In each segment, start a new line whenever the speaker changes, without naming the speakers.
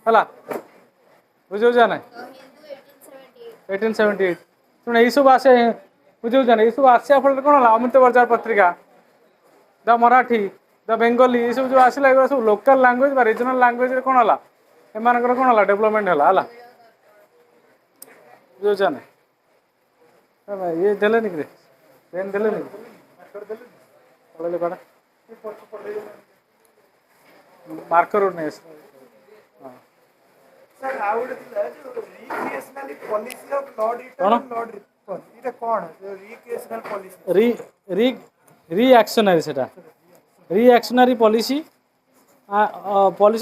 है बुझे ना 1878 शुण यही सब आसे बुझे ना यही सब आसा फल कौन है अमित बजार पत्रिका द मराठी द बेंगली ये सब जो आसला एगुरा सब लोकल लैंग्वेज रिजनल लैंग्वेज कौन है एम कौन है डेवलपमेंट है बुझे ना ये देले कि पेन देले मार्कर नहीं
सर आउट जो recreational policy of law return and law reform इटा कोन जो रिक्रिएशनल पॉलिसी
री री रिएक्शनरी सेटा reactionary policy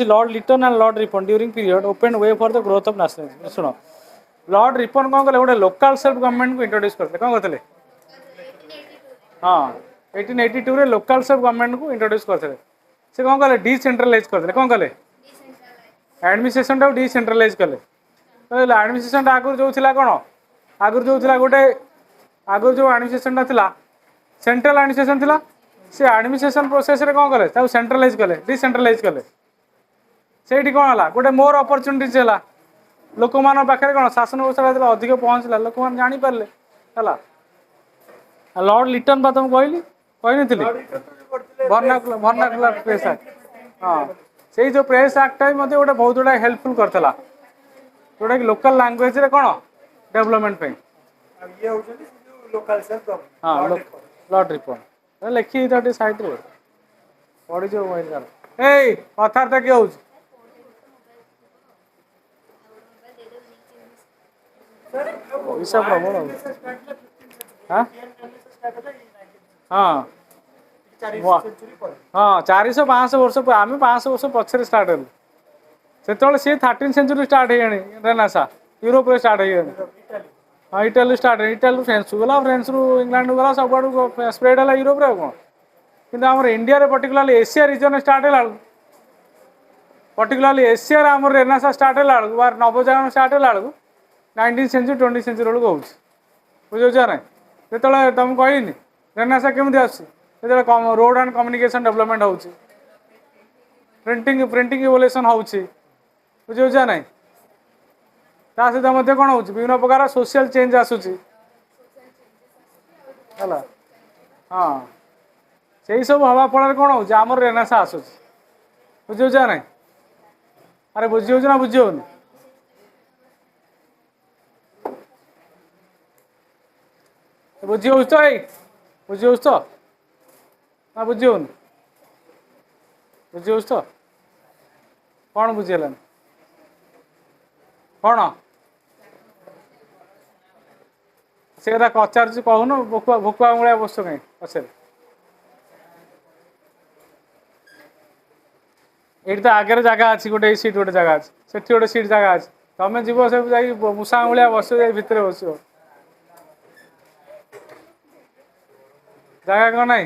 Lord Lytton and Lord Ripon during period open way for the growth of national सुनो लॉर्ड रिपन कौन कले गोटे लोकल सेल्फ गवर्नमेंट को इंट्रोड्यूस करते कौन करते हाँ 1882 रे लोकल सेल्फ गवर्नमेंट को इंट्रोड्यूस करते से कौन कले डिसेंट्रलाइज करते कौन कले एडमिनिस्ट्रेशन टाक डिसेंट्रलाइज कले एडमिनिस्ट्रेशन आगुरी जो थिला कौन आगुरी जो थिला गोटे आगुरी जो एडमिनिस्ट्रेशन थिला सेंट्रल एडमिनिस्ट्रेशन थिला से एडमिनिस्ट्रेशन प्रोसेस रे कौन कले सेंट्रलाइज कले डिसेंट्रलाइज कले से कौन है गोटे मोर अपरच्युनिटीज है लोक मान पाखे कौन शासन व्यवस्था अधिक पहुँचला लोक मैंने जानीपारे है लॉर्ड लिटन बा तुम कहली कही भर्नाकुलर प्रेस एक्ट हाँ से जो प्रेस एक्ट गोटे बहुत गुड़ा हेल्पफुल करता जोटा कि लोकल लैंग्वेज रे कौन डेवलपमेंट
ये होजनी लोकल सेल्फ
हाँ लॉर्ड रिपन लिखी साइड रे पढ़ी जो मोबाइल ए कथार्थ किए हो पैसा प्रबल हाँ हाँ हाँ 400-500 वर्ष आम 500 वर्ष पछे स्टार्ट हेलु से सी 13th सेंचुरी स्टार्ट हो रेनेसां यूरोप स्टार्ट हो हाँ इटाली स्टार्ट इटाली फ्रेंच गला फ्रेंच रु इंग्लैंड गला सब आड़ स्प्रेड है यूरोप कौन कि आम India particularly Asia region start है पर्टिकुलरली एशिया आम रेनेसां स्टार्ट है नवजागरण स्टार्ट है 19th सेंचुरी 20th सेंचुरी बेलू हो बुझे ना जो तुम कहनी रेनेसां केमी आसो रोड एंड कम्युनिकेशन डेवलपमेंट हो प्रिंटिंग इवोल्यूशन हो बुझे ना ता सहित कौन हो विभिन्न प्रकार सोशल चेंज आसूची है हाँ से सब हवा फल कौन हो आम रेनेसां आसूची बुझे ना अरे बुझी ना बुझी होनी बुझी हो तो बुझी हो तो ना बुझी होनी बुझी हो तो कौन बुझीगलानी कौन से कथा पचार कहून भोकुआ मूलिया बस कहीं पचार ये तो आगे जगह अच्छी गोटे सीट गोटे जगह अच्छी से गोटे सीट जगह अच्छी तुम जीव सब जा मूषा मूलिया बस भितर बस जगह कौन ना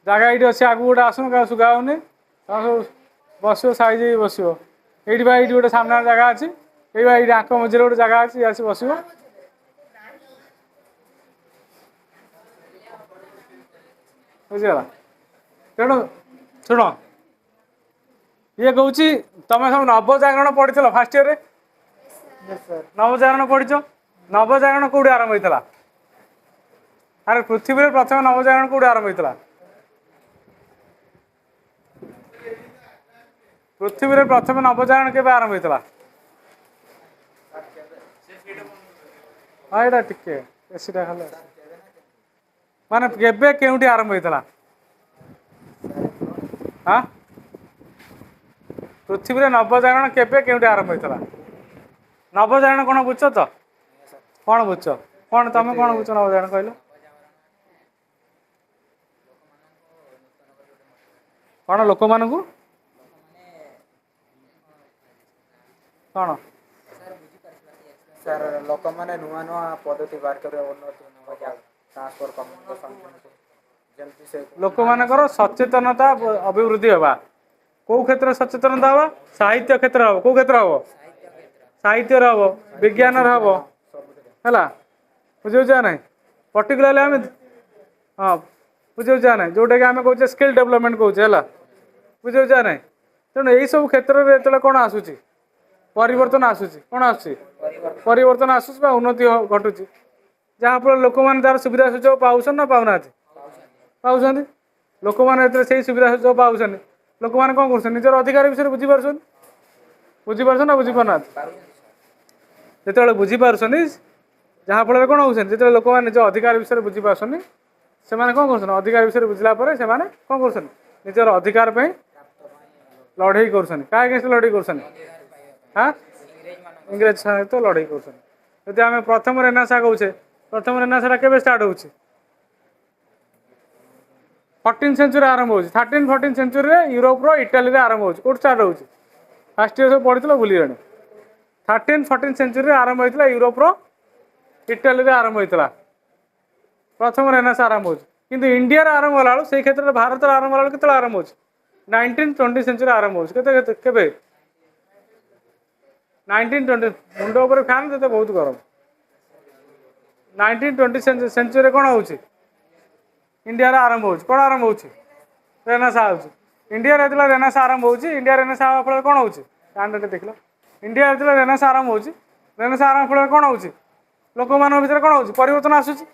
जगह ये अच्छे आगे गोटे आसन क्या सुगा होनी सब बस साइज बस ये गोटे सामने जगह अच्छी ये आंख मझे गोटे जगह अच्छी आस बस बुझीगला तेणु शुण ये कौन तुम सब नवजागरण पढ़ी फास्ट इयर नवजागरण पढ़ी नवजागरण कौटी आरंभ होता अरे पृथ्वी में प्रथम नवजागरण कौटी आरंभ होता पृथ्वी में प्रथम नवजागरण के आरंभ होता हाँ यहाँ टिके एसीटा खाली माने केबे केउटी आरंभ होता हाँ पृथ्वी में नवजागरण केबे केउटी आरंभ होता नवजागरण कौन बुझ तो कौन बुझ कौन तुम कौन बुझ नवजागरण कहल कौन लोक मान कौन
सर लोक मैंने नुआ नुआ पद्धति बाहर कर ट्रांसफर कम्युनिकेशन
लोक मानकर सचेतनता अभिवृद्धि हवा कौ क्षेत्र सचेतनता हवा साहित्य क्षेत्र हम कौ क्षेत्र हम साहित्य हम विज्ञान हम है बुझे ना पर्टिकुलरली आम हाँ बुझे ना जोटा कि आम कहे स्किल डेवलपमेंट कौचे है बुझे ना तेणु यही सब क्षेत्र में जो कौन आसूची परिवर्तन आसूची कौन आसूची परिवर्तन आसूची बा उन्नति घटुची जहाँफल लोक मैंने तार सुविधा सुजोग पाऊन ना पाऊना पाँच लोक मैंने से सुविधा सुजोग पाँच लोक मैंने कौन कर निजर अधिकार विषय बुझीपार बुझीपार ना बुझीपारना जो बुझीपार जहाँफल कौन होती जो लोक मैंने निज अधिकार विषय बुझीपार से कौन कर अधिकार विषय बुझला कौन कर निजर अधिकार लड़े कर लड़े कर हाँ इंग्रेज सहित लड़े कर आम प्रथम रेनेसां कहे प्रथम रेनेसां केवे स्टार्ट हो 14th सेंचुरी आरंभ हो 13 14 सेंचुरी रे यूरोप रो इटाली रे आरंभ हो कोट स्टार्ट हो फास्ट ईयर सब पढ़ी भूली 13 14 सेंचुरी रे आरंभ होता यूरोप रो इटाली रे आरंभ होता प्रथम रेनेसां आरंभ हो किंतु इंडिया रे आरंभ होला से क्षेत्र में भारत रे आरंभ होला केते आरंभ हो 19 20 सेंचुरी आरंभ हो केते 1920 मुंड ऊपर फैन देते बहुत गरम 1920 सेंचुरी कौन हो इंडिया रे आरंभ हो कौन आरंभ हो रेनेसां हो इंडिया रे रेनेसां आरंभ हो इंडिया रेनेसां फल कौन हो देख लो इंडिया रे रेनेसां आरंभ हो रेनेसां आरंभ फल कौन हो लोक मान भीतर कौन हो परिवर्तन आसूची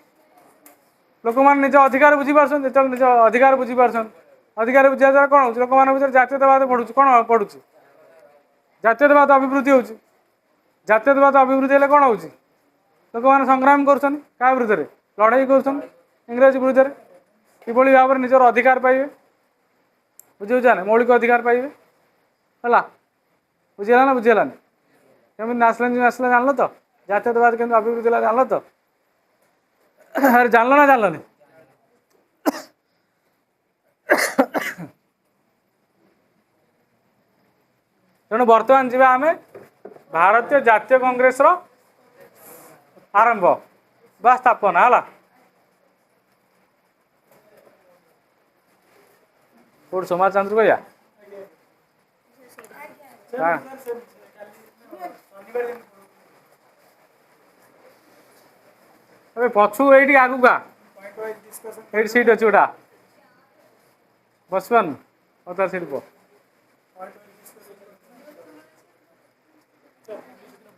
लोक मैंने निज अधिकार बुझीपार जो निज अधिकार बुझीपार अधिकार बुझा द्वारा कौन हो लोक मान भीतर जातीयतावाद पढ़ुँ कौन पढ़ुँ जातीयतावाद अभिवृद्धि हो जातीयतावाद अभिवृद्धि हेल्ले कौन हो लोक मैंने संग्राम कर विरुद्ध लड़ाई कर इंग्रेज विरुद्ध किभली भाव में निजर अधिकार पाइबे बुझे ना मौलिक अधिकार पाइबे है बुझीगला ना बुझीगलानी केमी आसला जान तो जातीयतावाद केमी अभिवृद्धि जान तो अरे जानल ना जानल तेणु बर्तमान जी आम भारतीय जातीय कांग्रेस रो आरंभ बा स्थापना है कौट समाज चंद्र भैया अरे पछु ये आगु का ये सीट अच्छी गोटा बसवन अता शिल्प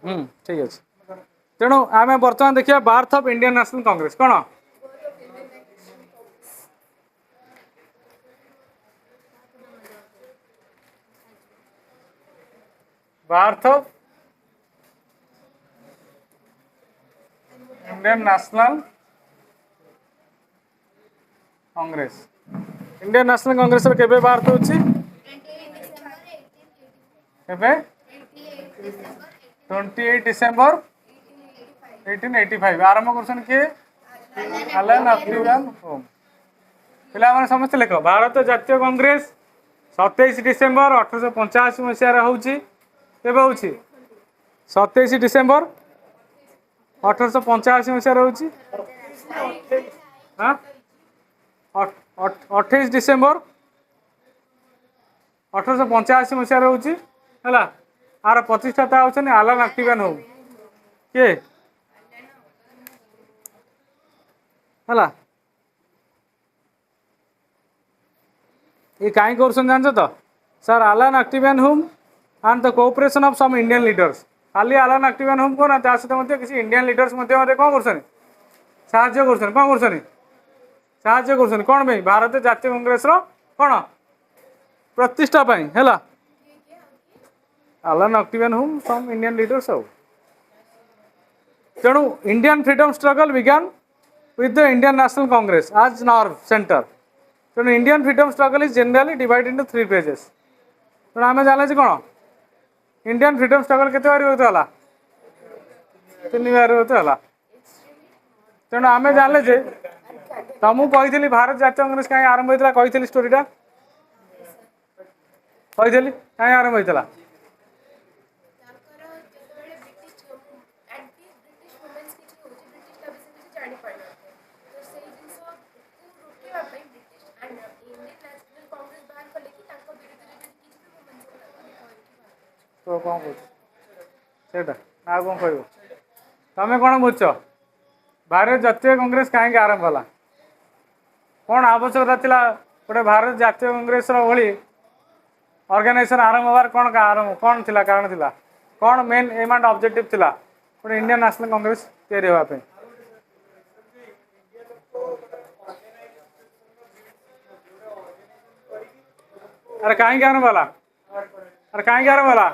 ठीक अच्छे तेणु आम बर्तमान देखिए birth of Indian National Congress कौन birth of Indian National Congress Indian National Congress केबे बार्थ होची केबे 28 डिसेंबर 1885 आरंभ करछन के एलन अफ्रीगन होम पिला माने समस्त लेख भारत जातीय कांग्रेस 27 डिसेंबर 1885 मसीह होची केबे होची 27 डिसेंबर 1885 मसीह होची हाँ 28 डिसेंबर 1885 मसीह होची हला आर प्रतिष्ठाता होचन एलन अफ्रीगन होम के हला ये कहीं कर जान तो सर एलन अफ्रीगन Hume and the cooperation of some Indian leaders खाली एलन अफ्रीगन होम को ना सहित किसी इंडियन लीडर्स कौन कर साहाଯ୍य कर कौन भाई भारतीय जातीय कांग्रेस रो कौन प्रतिष्ठा है एलन अफ्रीगन होम सम इंडियन लीडर्स हो तेणु Indian freedom struggle began with the Indian National Congress as nerve center. So Indian freedom struggle is generally divided into 3 phases. तो आम जाने कौन इंडियन फ्रीडम स्ट्रगल केते बार होता है 3 बार होता है तेणु आम जाने जे तुमको कही भारत जातीय कांग्रेस कहीं आरंभ होता कही स्टोरीटा कही कहीं आरंभ होता तो कौन बुझे ना कौन कह तमें कौन बुझ भारत जातीय कांग्रेस कहीं आरंभ होला कौन आवश्यकता थिला गोटे भारत जातीय कांग्रेस भाई ऑर्गेनाइजेशन आरंभ हबार कौन का आरंभ कौन थिला कारण थिला कौन मेन एम एंड ऑब्जेक्टिव थिला गोटे इंडियन नेशनल कांग्रेस तैयारी होगा पे अरे कहीं आरंभ वाला अरे कहीं आरंभ वाला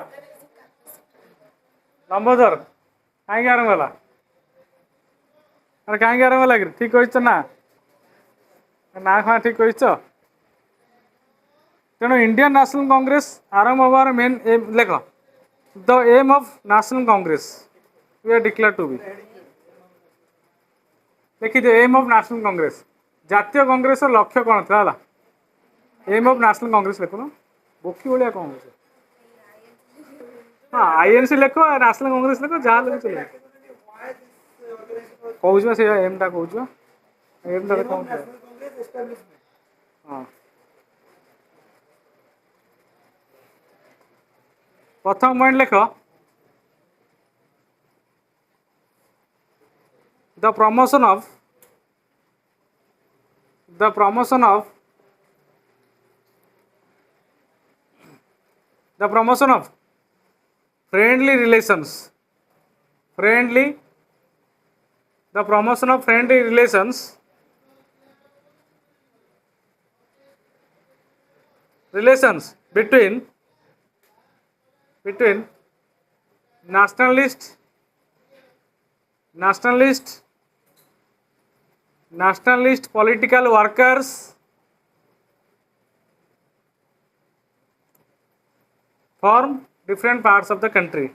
लंबोदर कहीं आरंभ वाला अरे कहीं आरंभ वाला ठीक कह ना ना हाँ ठीक कह तेणु इंडियन नेशनल कांग्रेस आरंभ हबार मेन एम लेख the aim of National Congress we are declared to be देखिए एम ऑफ नेशनल कांग्रेस जातीय कांग्रेस लक्ष्य कौन था एम ऑफ नेशनल कांग्रेस लिख बोकी भाया कौन हो हाँ आईएनसी लिख नेशनल कांग्रेस लिख जहाँ लिख चलो कौच से एम टा कौच एम टा कौन हाँ प्रथम पॉइंट लिख the promotion of friendly relations the promotion of friendly relations between nationalist political workers from different parts of the country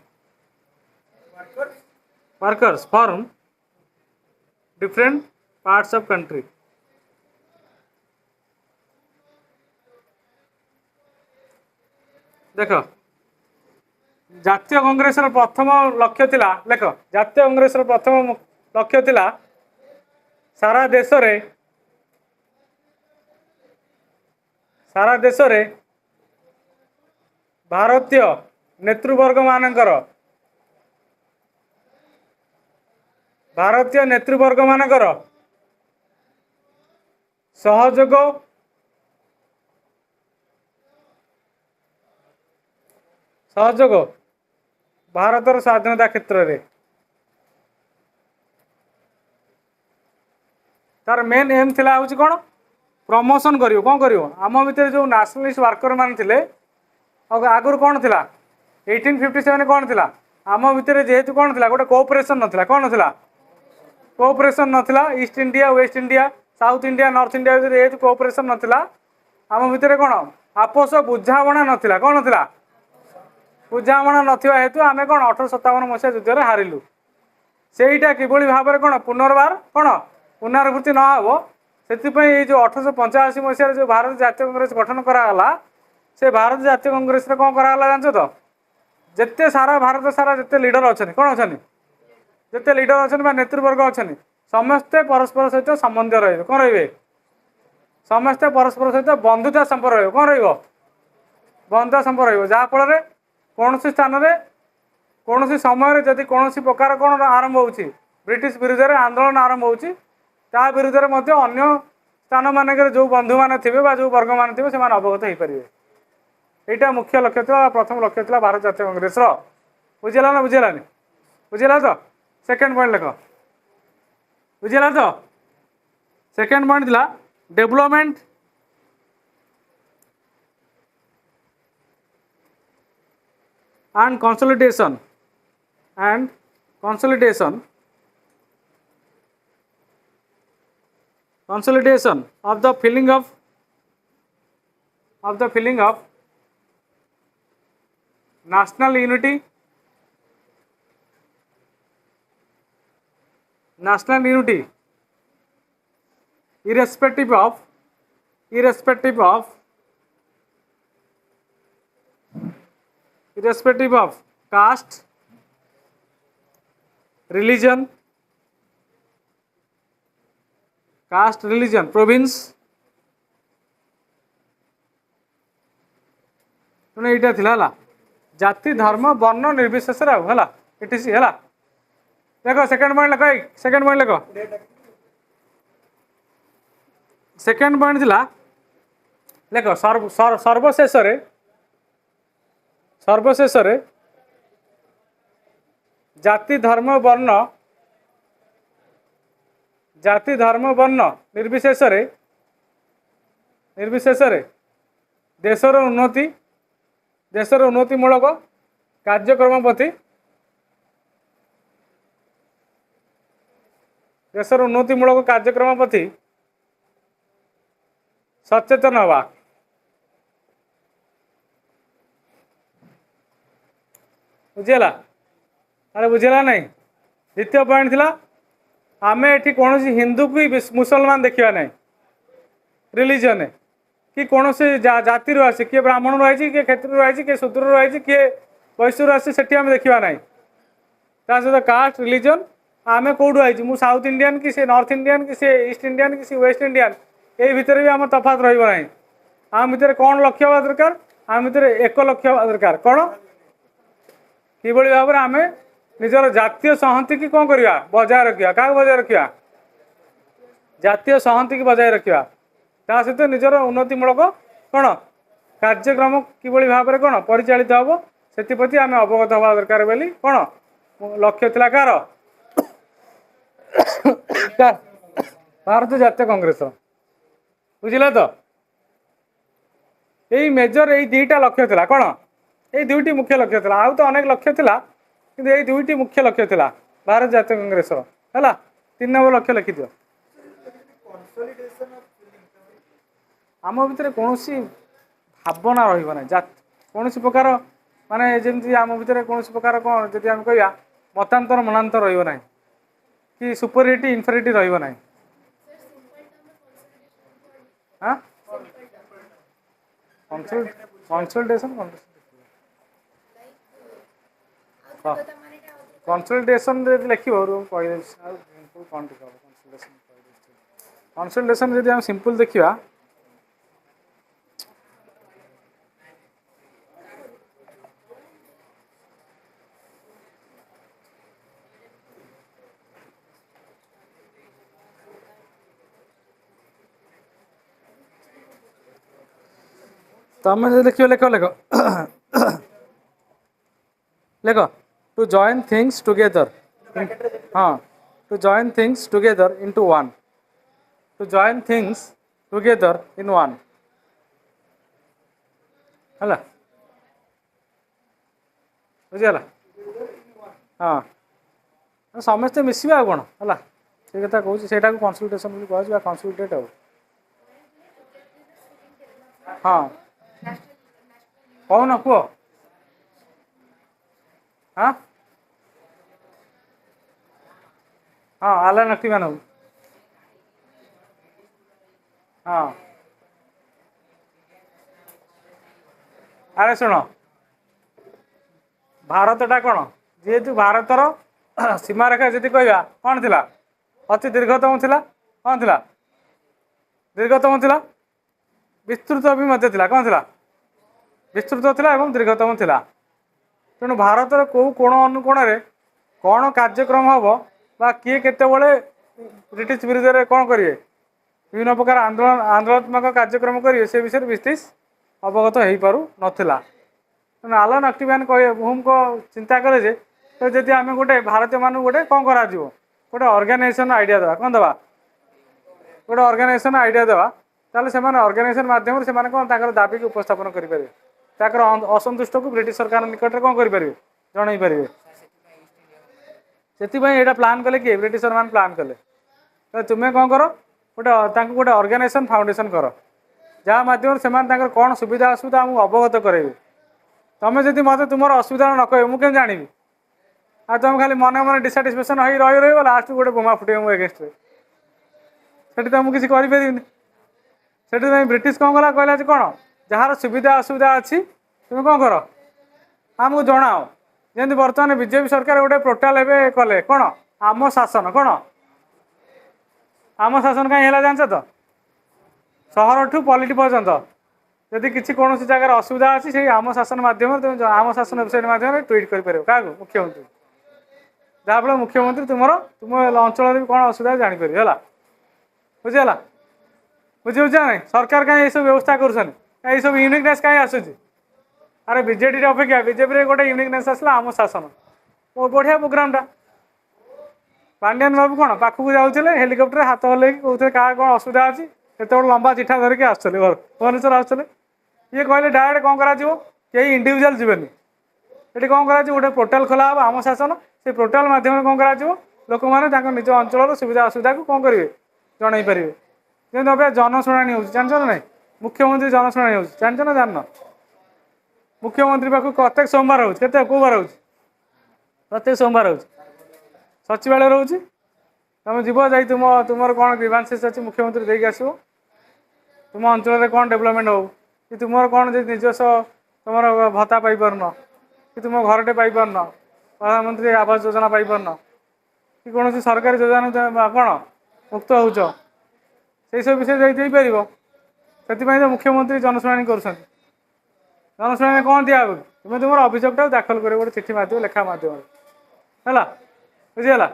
workers from different parts of country देख जातीय कांग्रेस प्रथम लक्ष्य थिला लेख जातीय कांग्रेस प्रथम लक्ष्य थिला सारा देश रे भारतीय नेतृवर्ग मानकर सहयोग भारतर स्वाधीनता क्षेत्र रे तार मेन एम थिला हूँ कौन प्रमोशन करियो कौन करियो आम भितर जो नेशनलिस्ट वर्कर मान थिले आगुरी कौन थिला 1857 कौन थिला आम भितर जेहेतु कौन थिला गोटे कोऑपरेशन नथिला कौन नथिला कोऑपरेशन नथिला East India West India South India North India भितर जेहेतु कोऑपरेशन नथिला आम भितर कौन आपस बुझाणा नथिला कौन नथिला बुझाणा नथिबा हेतु आमे कौन 1857 मसीहा युद्ध रे हारिलु सेईटा किभली भाव में कौन पुनर्बार कौन पुनरावृत्ति न हो से जो 1885 मसीह जो भारत जातीय कांग्रेस गठन कराला से भारत जातीय कांग्रेस कौन कराला जानछ तो जिते सारा भारत सारा जिते लीडर अच्छा कौन अच्छा जिते लीडर अच्छा नेतृवर्ग अच्छा समस्ते परस्पर सहित संबंध रही कौन रे समस्ते परस्पर सहित बंधुता संपर्क रही कौन बंधुता संपर्क रहाफल कौन स्थान में कौन समय जदि कौन प्रकार कौन आरंभ हो ब्रिटिश विरुद्ध आंदोलन आरंभ हो विरुद्ध अन्य स्थान मानक जो बंधु मैंने थे जो वर्ग मान थे से अवगत हो पारे यहाँ मुख्य लक्ष्य था प्रथम लक्ष्य था भारत जातीय कांग्रेस बुझेगा ना बुझेगा तो सेकेंड पॉइंट लिख बुझेगा तो सेकेंड पॉइंट था development and consolidation of the feeling of national unity irrespective of caste, religion, province यहाँ थिला जाति धर्म वर्ण निर्विशेष है इटीसी है देख सेकेंड पॉइंट लिख सेकेंड पॉइंट लिख सेकेंड पॉइंट थिला लिख सर्वशेष सर्वशेष जाति धर्म वर्ण निर्विशेष देशर उन्नतिमूलक कार्यक्रम प्रति सचेतन हवा। बुझीगला अरे बुझीगला नहीं। द्वितीय पॉइंट थिला आमे एठी कौन हिंदू की मुसलमान देखा नहीं रिलीजन कि कौन से जाति आसी किए ब्राह्मण रही किए क्षेत्र रही किए शूद्र रही किए वैश्य आसी से आम देखा ना सहित कास्ट रिलीजन आमे कौटू आई मु साउथ इंडियन कि से नॉर्थ इंडियन कि से ईस्ट इंडियन कि वेस्ट इंडियन ये भितर भी आम तफात रही आम भितर कौन लक्ष्य हवा दरकार आम भितर एक लक्ष्य हवा दरकार कौन कि भाव में आम निजर जातीय संहति की कौन करवा बजाय रखा क्या बजाय रखा जातीय संहति की बजाय रखा ता सहित निजर उन्नतिमूलक कौन कार्यक्रम कि भाव में कौन परिचालित हम से आम अवगत हवा दरकार बोली कौन लक्ष्य थिला कार भारतीय जातीय कांग्रेस बुझिला तो यही मेजर यही दुईटा लक्ष्य थिला कौन ये दुईटी मुख्य लक्ष्य थिला आउ तो अनेक लक्ष्य थिला किंतु यही दुईटी मुख्य लक्ष्य थिला भारत जातीय कांग्रेस है 3 नंबर लक्ष्य लिखि दियो आम भितर कौन भावना रहा कौन प्रकार माने जमी आम भितर कौन प्रकार कौन जब आम कह मतांतर मनांतर रहा कि सुपरिटी इनफेरिटी रहा कंसल्टेशन कंसल्टेशन लिख कंसल्टेशन जब आम सिंपल देखा तमें लिख लेख लेख लेख टू जॉइन थिंग्स टुगेदर हाँ to join things together into one to join things together in one है बुझीगला हाँ समस्ते मिसवा कौन है से कथा कहूँ से कंसल्टेशन कह कंसल्टेट हो हाँ कौन कह हाँ हाँ आलान एक्टिव हो हाँ अरे शुण भारतटा कौन जेहेतु भारतर सीमा रेखा जी कह कौन थी अति दीर्घतम थिला कौन थिला दीर्घतम थिला विस्तृत भी मध्य थिला कौन थिला विस्तृत थिला एवं दीर्घतम थिला तेणु भारतर कौ कोण अनुकोण रे कौन कार्यक्रम हम बा किए केतेबेले ब्रिटिश विरुद्ध कौन करेंगे विभिन्न प्रकार आंदोलनात्मक कार्यक्रम करेंगे से विषय विशेष अवगत हो पारु नथिला तेणु आलान एक्टिवियान होम को चिंता करे जे तो जदि आम गोटे भारतीय मान गोटे कौन करा गोटे ऑर्गेनाइजेशन आइडिया देवा कौन देवा गोटे ऑर्गेनाइजेशन आइडिया देवा ताले से ऑर्गेनाइजेशन माध्यम से कौन दाबी की उपस्थापन करेंगे असंतुष्ट को ब्रिटिश सरकार निकट में कौन करेंगे जन पारे से यहाँ प्लान कले किए ब्रिटिशर मान प्लान कले तो तुम्हें कौन कर गोटे गोटे ऑर्गेनाइजेशन फाउंडेशन कर जहाँ मध्यम से कौन सुविधा असुविधा आमको अवगत करेंगे तुम्हें जब मत तुम असुविधा न कह मुझे जानी आ तुम खाली मन मन डिसाटिस्फेक्शन हो रही लास्ट गोटे बोमा फुटे मो एगेन्स्ट से तुम किसी करें से ब्रिटिश कौन कला कहला कौन जार सुविधा असुविधा अच्छी तुम कौन कर आमको जनाओ जमी बर्तमान बीजेपी सरकार गोटे पोर्टाल एवं कले कौन आम शासन कौन आम शासन कहीं है जान तो सहर ठू पॉलिटी पर्यंत जदि किसी कौन जगार असुविधा अच्छी से आम शासन मध्यम तुम आम शासन वेबसाइट मध्यम ट्वीट कर क्या मुख्यमंत्री जहाँफल मुख्यमंत्री तुम अंचल कौन असुविधा जापर है बुझीगला बुझे ना सरकार कहीं सब व्यवस्था कर सब यूनिकनेस कहीं आसूँ अरे बीजेडी अपेक्षा बीजेपी गोटे यूनिकनेस आसला आम शासन बहुत बढ़िया प्रोग्रामटा पांड्यान बाबू कौन पाखक जाऊे हेलिकप्टर हाथ हल्ले कहते क्या कौन असुविधा अच्छी से लंबा चिठा धरिकी आसुले घर भुवनेश्वर आसुले ये कहले डायरेक्ट कौन कहीं इंडिविजुआल जीवन ये कौन कर गोटे पोर्टाल खोला हम आम शासन से पोर्टाल मध्यम कौन कर लोक मैंने निज अंचल सुविधा असुविधा को कौन करेंगे जन पारे जमी अभी जनशुणी हो जान ना मुख्यमंत्री जनशुणी हो जान ना जान मुख्यमंत्री पाक प्रत्येक सोमवार हो कौ बार हो प्रत्येक सोमवार हो सचिवालय रोच तुम जीव जा तुम कौन ग्रीवांसेस अच्छी मुख्यमंत्री देकी आसो तुम अंचल कौन डेवलपमेंट हो कि तुम कौन निजस्व तुम भत्ता पाइपारन कि तुम घरटे पाइपारन प्रधानमंत्री आवास योजना पाइपारन कि कौन सरकारी योजना कौन मुक्त हो सब विषय जापर से तो मुख्यमंत्री जनशुणी कर जनशुणी कौन दिया तुम तुम अभियोगटा दाखल कर गोटे चिठी माध्यम लेखा मध्यम है बुझीगला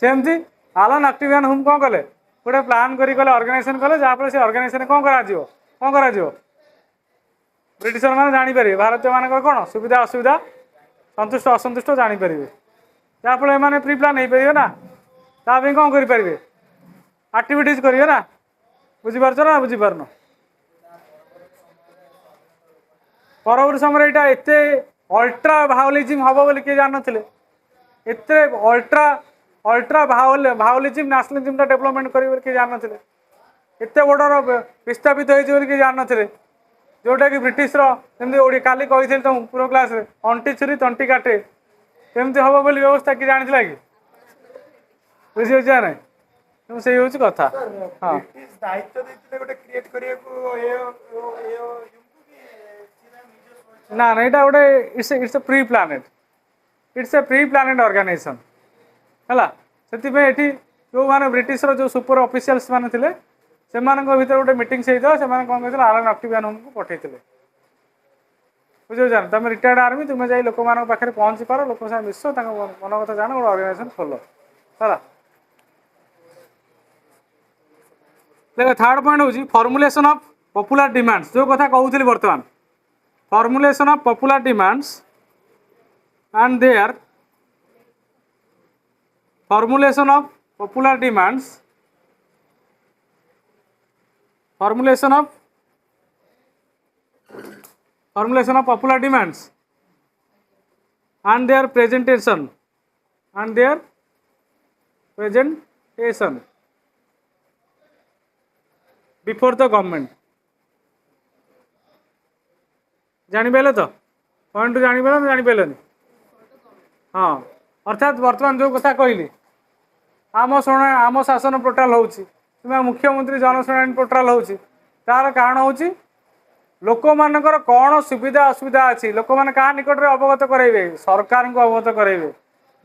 सेमती आलन एक्टिविजन होम कौन कले गोटे प्लान कले ऑर्गेनाइजेशन कले जहाँफल से ऑर्गेनाइजेशन कौन कर ब्रिटिशर मैंने जानीपर भारतीय मान कौन सुविधा असुविधा संतुष्ट असंतुष्ट जानीपर जहाँफल एम प्री प्लान हो पारे ना ताप कौन करेंगे आक्टिविटीज करेंगे ना बुझीपार ना बुझीपारन परवर्ती समय यहाँ एत अल्ट्रा भावलिजिम हम बोली किए जान ना एत अल्ट्रा अल्ट्रा भावलिजिम नेशनलिज्म डेवलपमेंट कर किए जान ना एत बड़र विस्थापित हो किए जान ना जोटा कि ब्रिटिशर काली कही तुम पूर्व क्लास अंटी छुरी तंटी काटे केमती हम बोली व्यवस्था कि जानी कि बुझी ना ना से हूँ कथा हाँ
दायित्व देते गोटे क्रिएट करने
ना ना यहाँ गोटे it's a pre planned it's a pre planned organisation है से जो मैंने ब्रिटिशर जो सुपर ऑफिशियल्स मैंने थे से भर गोटे मीटिंग से कौन कहते आलन एक्टिविजन होम को पठे बुझे जान तुम रिटायर्ड आर्मी तुम्हें जाए लोक पाखे पहुँची पार लोक साथ मिस मन कथा जान गोटे ऑर्गेनाइजेशन खोल है देखो थर्ड पॉइंट हूँ फॉर्मुलेशन ऑफ पॉपुलर डिमांड्स जो कथा कहूली बर्तमान formulation of popular demands and their formulation of popular demands formulation of popular demands and their presentation before the government जानी तो पॉइंट जानी जानी हाँ अर्थात बर्तमान जो कथा कहली आम शासन पोर्टाल हो मुख्यमंत्री जनशुणी पोर्टाल हो तार कारण हूँ लोक मानकर कौन सुविधा असुविधा अच्छी लोक मैंने क्या निकट में अवगत कराइबे सरकार को अवगत कराइबे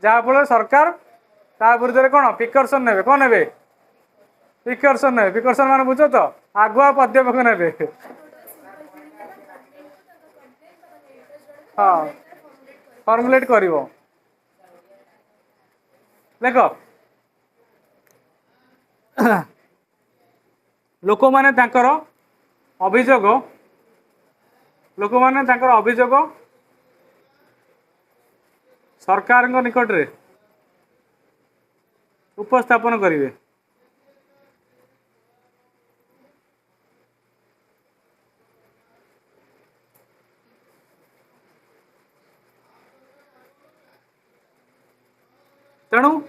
जहाँफल सरकार ता विरुद्ध कौन प्रिकॉशन ने कौन ने प्रिकॉशन मान बुझ तो आगुआ पदक्षेप ने हाँ फॉर्मुलेट कर देख लोक मैंने अभियोग लोक मैंने अभियोग सरकार निकट रे उपस्थापन करेंगे तेणु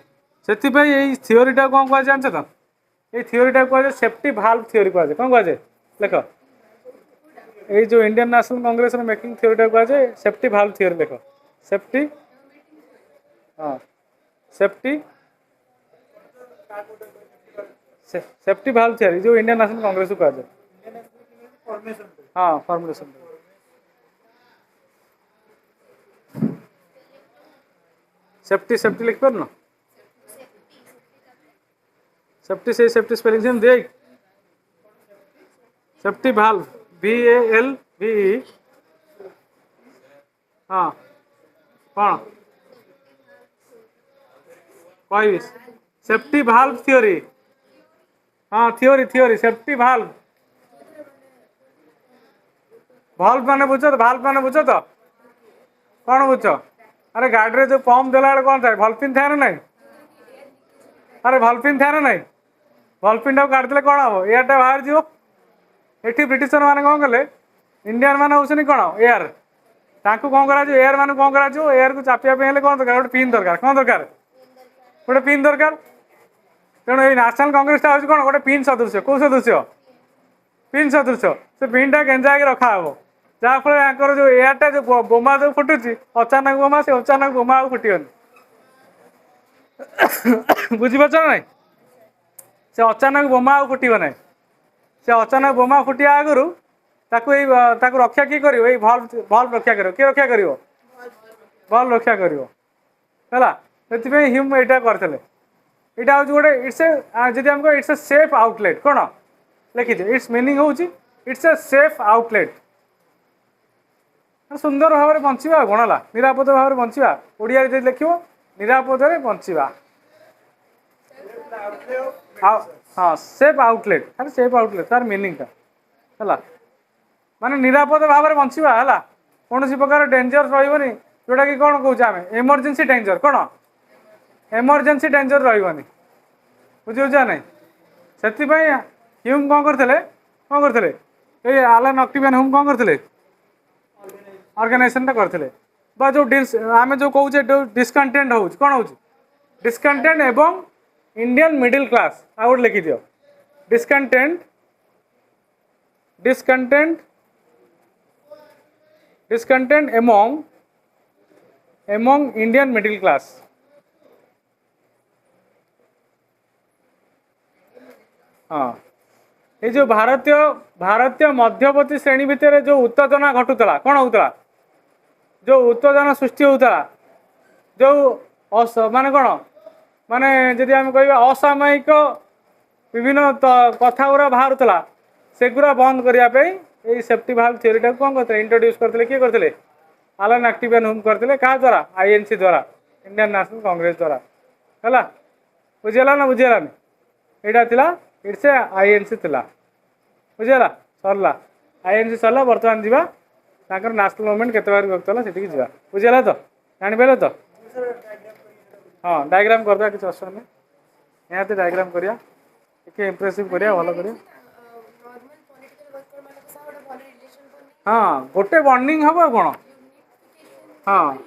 से थीओरीटा कौन कह जान तो ये थीओरीटा कह सेफ्टी भाल्व थीओरी कह कौन कह लेख ये जो इंडियन नेशनल कांग्रेस मेकिंग थीओरीटा कह सेफ्टी भाल्व थीओरी लेख सेफ्टी हाँ सेफ्टी सेफ्टी भाल्व थीओरी जो इंडियन नेशनल कांग्रेस को कह हाँ फॉर्मुलेशन सेफ्टी सेफ्टी लिख पार ना सेफ्टी से सेफ्टी स्पेलिंग सेम दे सेफ्टी भाल्व VALVE हाँ कौन कह सेफ्टी भाल्व थ्योरी हाँ थ्योरी सेफ्टी भाल्व भाल्व माने बुझ तो भाल्व माने बुझ तो कौन बुझ अरे गाड़ी जो पंप देला बेले कौन थाए भलपिन थाए ना नहीं अरे भलपिन थाए ना नहीं भलपिन टाक काटिदेले कौन हम एयरटा बाहर जीव एठी ब्रिटिशर मैंने कौन कले इंडियन मैंने होनी कौन एयर ताकू कौन करा एयर मान कौन करा एयर को चापिया कौन दरकार गोटे पिन दरकार कौन दरकार गोटे पिन दरकार तेणु ये नेशनल कांग्रेस हूँ कौन गोटे पिन सदृश कौ सदृश पिन सदृश से पिनटा गेंजा रखा हे जहाँफल जो एयरटा जो बोमा जो फुटुची अचानक बोमा से अचानक बोमा फुटन बुझीपार ना से अचानक बोमा फुटब ना से अचानक बोमा फुटिया आगु ताकू रक्षा किए कर भल्व रक्षा कर किए रक्षा कर भल्व रक्षा कर ह्यूम यहाँ करते यहाँ हूँ गोटे इट्स ए जदि आम इट्स ए सेफ आउटलेट कौन लिखिए इट्स मीनिंग हूँ इट्स ए सेफ आउटलेट सुंदर भाव में बंचा कौन है निरापद भाव में बंचा ओडिया लिख निरापद बंचा हाँ सेफ आउटलेट खाली सेफ आउटलेट तार मीनिंगटा है माने निरापद भाव में बंचा है कौन प्रकार डेंजर रही जोटा कि कौन कौचे आम इमरजेंसी डेंजर कौन इमरजेंसी डेंजर रही बुझे ना से ह्यूम कौन करते ये आलन ऑक्टिवियन ह्यूम कौन करते ऑर्गेनाइजेशन करते बा जो आम जो कौचे डिस्कंटेंट हो कौन हो डिस्कंटेंट एवं इंडियन मिडिल क्लास आउ गोटे लिखि दियो discontent discontent discontent among Indian middle class हाँ ये जो भारतीय मध्यवर्ती श्रेणी भितर जो उत्तेजना घटुला कौन होता जो उत्तेजना सृष्टि होता जो माने कौन माने जदि आम कह असामयिक विभिन्न कथा गुरा बाहर सेगुरा बंद करने ये सेफ्टी भाल्व थ्योरीटा कौन करते इंट्रोड्यूस करते किए करते आलन ऑक्टिवियन ह्यूम करते क्या द्वारा आईएनसी द्वारा इंडियन नेशनल कांग्रेस द्वारा है बुझीगला ना बुझीगलानी यहाँ थिला इट्स ए आईएनसी थिला बुझीगला सरला आईएनसी सरला बर्तमान जीवा ताकर नेशनल मूवमेंट केते बार विभक्त होला सेठी जीवा बुझीगला तो जानि पाइले तो हाँ डायग्राम करदे किसी असुविधा नहीं यहाँ डायग्राम करिया टे इम्प्रेसिव करिया भल करिया हाँ गोटे बॉन्डिंग हम कौन हाँ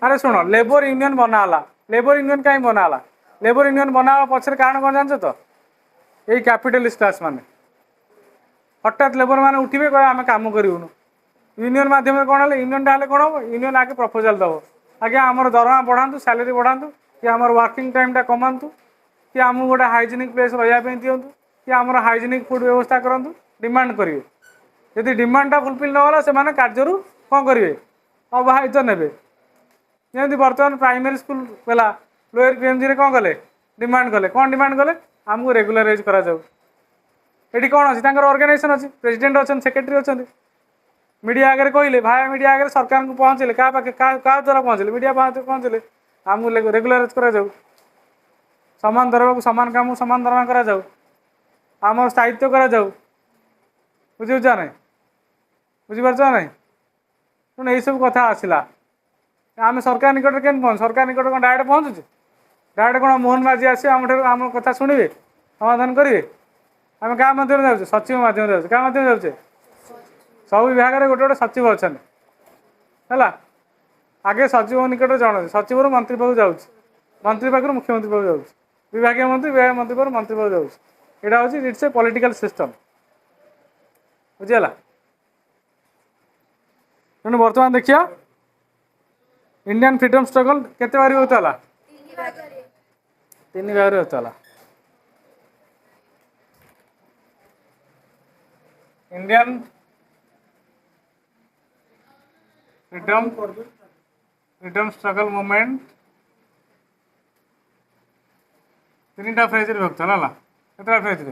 अरे शुण लेबर यूनियन बनाला लेबर यूनियन कहीं बनाला लेबर यूनियन बनावा पछर कारण कौन जान तो यही कैपिटलिस्ट क्लास माने हठात लेबर मैंने उठे कहे आम कम करूँ यूनियन मध्यम कौन है यूनियन हेल्ले कौन हम यूनियन आगे प्रपोजाल दब आगे आमर दरमा बढ़ातु सैलरी बढ़ातु कि आमर वर्किंग टाइमटा कमातु कि आमको गोटे हाइजेनिक प्लेस रही दिंतु कि आमर हाइजेनिक फूड व्यवस्था करूँ डिमांड करेंगे यदि डिमांडटा फुलफिल नगला से कार्य कौन करेंगे अवहित ने जमी बर्तमान प्राइमरी स्कूल पहला लोअर पीएमजी कौन कले डिमांड कले कौन डिमांड कले आमको रेगुलराइज करा ये कौन अच्छी ऑर्गेनाइजेशन अच्छी प्रेसिडेंट अच्छा सेक्रेटरी अच्छा मीडिया आगे कहले भाया मीडिया आगे सरकार को पहुँचले क्या पाखे क्या द्वारा पहुँचले मीडिया पहुँचले आमको रेगुलराइज करा सामान दरमा को सामान काम सामान दरमा करा आम स्थायित्व करा बुझे ना बुझीपार ना तेणु यही सब कथा आसला आम सरकार निकट के पहुँच सरकार निकट कौन डायरेक्ट पहुँचुचे डायरेक्ट कौन मोहन माझी आसे आम कथा शुणे समाधान करेंगे आम क्या मध्यम जाऊे सचिव मध्यम जाऊे क्या मध्यम जाऊे सब विभाग में गोटे गोटे सचिव अच्छा है आगे सचिव निकट जन सचिव मंत्री पाक जाऊँ मंत्री पाखर मुख्यमंत्री पाक जाऊँ विभाग मंत्री पर मंत्री पाक जाऊँ यहाँ हूँ इट्स ए पॉलिटिकल सिस्टम बुझीगला तेणु बर्तमान देखिया इंडियन फ्रीडम स्ट्रगल केते बारी होता तीन भाग होता इंडियन फ्रीडम स्ट्रगल मूवमेंट तीन टा फ्रेज विभक्त है केतटा फ्रेज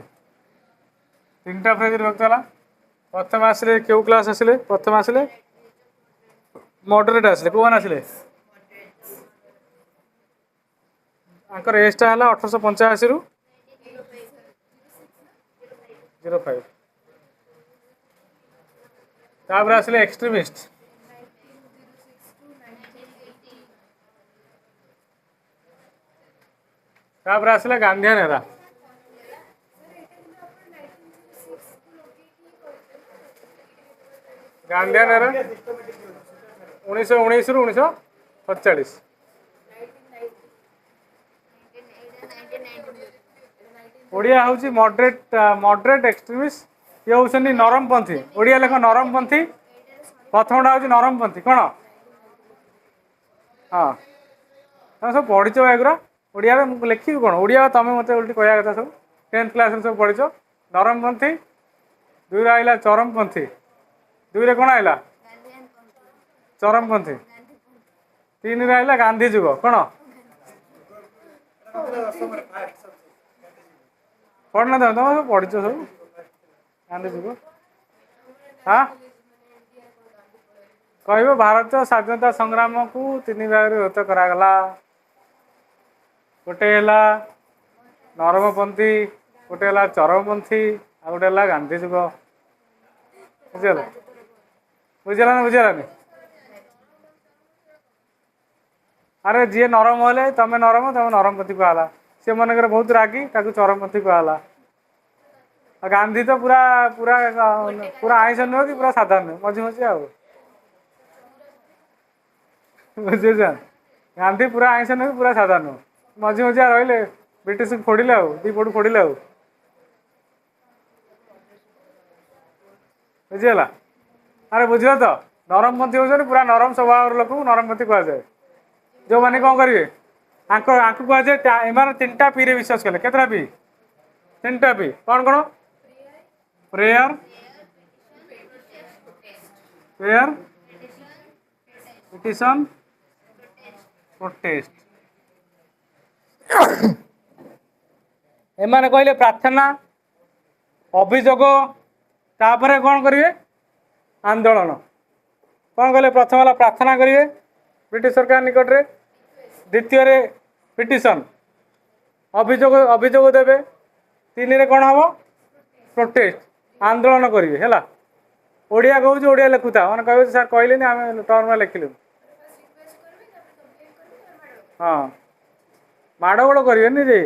तीन टा फ्रेज विभक्त है प्रथम आसिले क्यों क्लास आसिले प्रथम आसिले मॉडरेट आसिले कौन आसिले आंकर एजटा है 1885 रु 05 तापर आसिले एक्सट्रीमिस्ट तापर आसला गांधीयन एरा गांधीयन एरा 1919 रु 1947 ओडिया हूँ मॉडरेट एक्सट्रीमिस्ट ये होती नरमपंथी ओडिया लेख नरमपंथी प्रथमटा हूँ नरमपंथी कौन हाँ तुम सब पढ़ीच एगुरा ओडिया लिखी कौन ओडिया तुम मत उल्टी कह कथा सब 10th क्लास सब पढ़ीच नरमपंथी दुई रहा चरमपंथी दुई कौन आइला चरमपंथी 3 रहा गांधी जुग कौन पढ़ना तुम तुम सब पढ़ीच सब गांधी जुग हाँ कह भारत स्वाधीनता संग्राम को 3 भाग में विभक्त करागला गोटे है नरमपंथी गोटे है चरमपंथी आ गोटे है गांधी जुग बुझल बुझलानी बुझलानी अरे जी नरम हेले तुम नरमपंथी कहला सी मनकर बहुत रागी ताकू चरमपंथी कहला गांधी तो पूरा पूरा पूरा आइंस नुह कि पूरा साधा नुह मझी मझी आ बुझे गांधी पूरा आइंस नुह कि पूरा साधा नुह मझी मझिया रही ब्रिटिश को फोड़िले दी पटू फोड़िले बुझीगला अरे बुझल तो नरमपंथी होती पूरा नरम स्वभाव लोक नरमपंथी कह जाए जो मैंने कौन करेंगे आंकु कह जाए एम 3टा पी रे विश्वास कले केतटा पी 3टा पी कौन कौन प्रेयर प्रेयर पिटिशन प्रोटेस्ट एमाने कहले प्रार्थना अभियोग तापर कौन करेंगे आंदोलन कौन कहले प्रथम है प्रार्थना करेंगे ब्रिटिश सरकार निकट में द्वितीय पिटिशन अभियोग देवे 3 रे कौन हम प्रोटेस्ट आंदोलन करेंगे है ओडिया कहूँ ओडिया लिखुता मैंने कह सर कहले आम टर्म लिखिलु हाँ माड़गोड़ करेंगे जे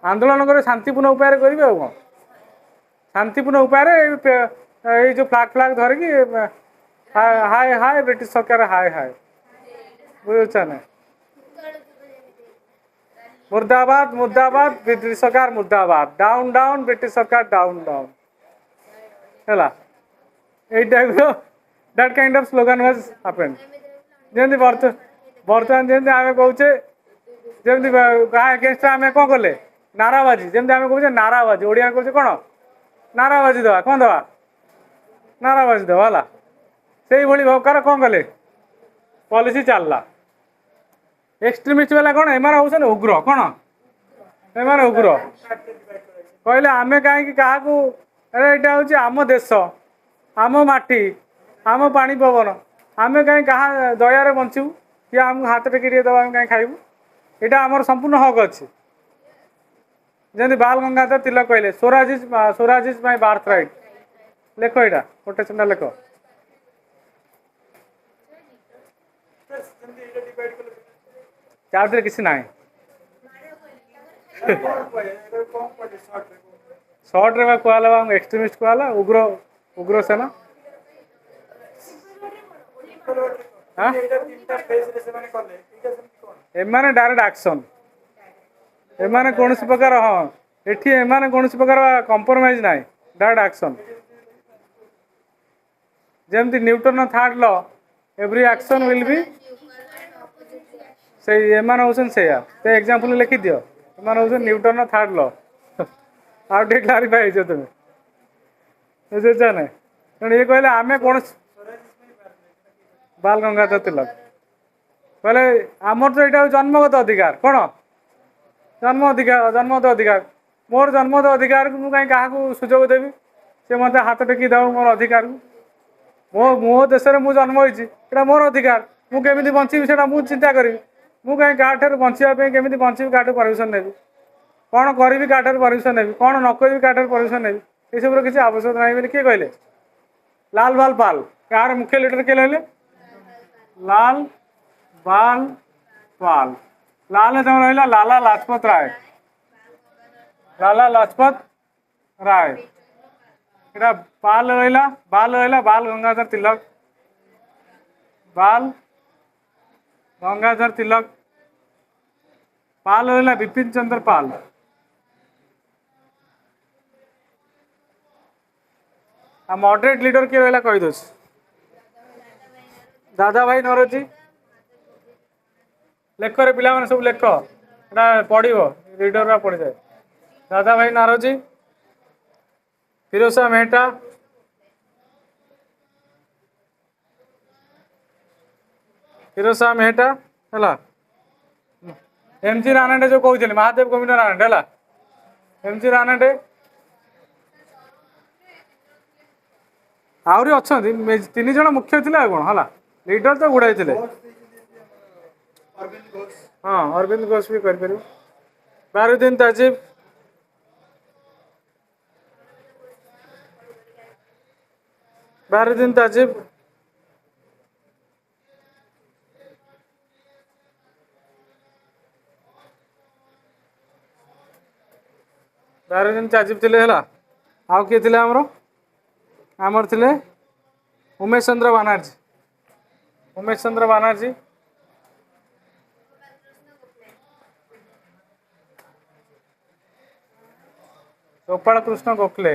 आंदोलन कर शांतिपूर्ण उपाय करेंगे आ कौन शांतिपूर्ण उपाय जो फ्लाग धरिकी हाय हाय ब्रिटिश सरकार हाय हाय बुझा ना मुर्दाबाद मुर्दाबाद ब्रिटिश सरकार मुर्दाबाद डाउन डाउन ब्रिटिश सरकार डाउन डाउन है that kind of slogan was happened जमी बर्तमान जमी आम कहे जमी क्या अगेंस्ट आम कौन कले नाराबाजी जमी आम कहे नाराबाजी ओडिया कहे कौन नाराबाजी दवा कौन दवा नाराबाजी दवा है से भाई प्रकार कौन कले पॉलिसी चलला एक्सट्रीमिस्ट वाला कौन एम हूँ उग्र कौन एम उग्र कहले आम कहीं क्या अरे यहाँ हूँ आम देश आम माटी आम पानी पवन आम कहीं क्या दयार बचू कि आमको हाथ टेक दवा कहीं खाइबू यहाँ आमर संपूर्ण हक अच्छी जमी बाल गंगाधर तिलक कहले swaraj is my birth right लेख यहाँ कोटेशन लेख चार्जर किसी ना शॉर्ट रे कहला एक्सट्रीमिस्ट कहला उग्र उग्र सेना एमाने डायरेक्ट एक्शन एमाने कौन प्रकार हाँ एठी एमाने कौन प्रकार कंप्रोमाइज ना डायरेक्ट एक्शन जमती Newton third law every action will be से एमान हूँ से एग्जांपल लिखि दियो एमान हूँ न्यूटन थर्ड लॉ आउ टे क्लारिफाई हो तुम बुझे ना तेणु ये कहले आम कौन बाल गंगाधर तिलक कहले आमर तो यहाँ जन्मगत अधिकार कौन जन्मगत अधिकार मोर जन्मगत अधिकार को मुझे कहीं क्या सुजोग देवी से मत हाथ टेकी दब मोर अधिकार को मो देश में मुझे जन्म होता मोर अधिकार मुझे बची से मुझे चिंता करी मु कहीं क्या बचापी केमी बची क्या परमिशन नेबी कौन करी क्या परमिशन नेबी कौन न करी क्या परमिशन नेबी ये सब किसी आवश्यक नहीं बोली किए कहले लाल बाल पाल यार मुख्य लीडर किए कहले लाल बाल पाल लाल तुम रहा लाला लाजपत राय लाला लाजपत राय এটা পাল রইলা বাল গঙ্গাধর তিলক বাল গঙ্গাধর তিলক পাল রইলা বিপিন চন্দ্র পাল आ मॉडरेट लीडर किए रहा कही दे दादा भाई नरोजी लेख रे पिला माने सब लेख एटा पढ़िबो रीडर रा पढ़ि जाए दादा भाई नरोजी फिरोज शाह मेहता है एमजी रानाडे जो कहते महादेव गोविंद रानाडे है एमजी रानाडे आहरी अच्छा तीन जन मुख्य थे कौन है लीडर तो गुड़ाई थे हाँ अरविंद घोष भी कर बारुद्दीन ताजिब बारुद्दीन ताजिब थे है आउ किए थे आमर थे उमेश चंद्र बानर्जी गोपाल कृष्ण गोखले